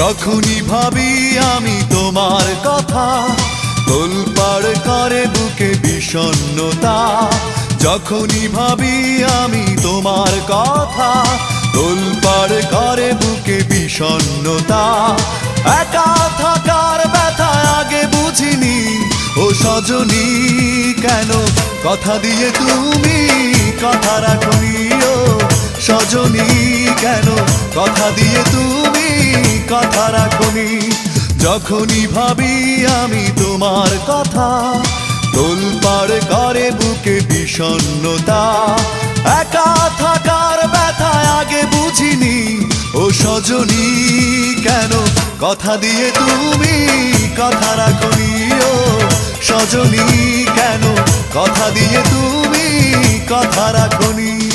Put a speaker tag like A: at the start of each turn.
A: যখনই ভাবি আমি তোমার কথা, তোলপাড় করে বুকে বিষণ্ণতা। যখনই ভাবি আমি তোমার কথা, তোলপাড় করে বুকে বিষণ্ণতা। একা থাকার ব্যথা আগে বুঝিনি, ও সজনী কেন কথা দিয়ে তুমি কথা রাখনি। ও সজনী কেন কথা দিয়ে তুমি কথা রাখনি। যখনই ভাবি আমি তোমার কথা, তোলপাড় করে বুকে বিষণ্ণতা। একা থাকার ব্যথা আগে বুঝিনি, ও সজনী কেন কথা দিয়ে তুমি কথা রাখনি। ও সজনী কেন কথা দিয়ে তুমি কথা রাখনি।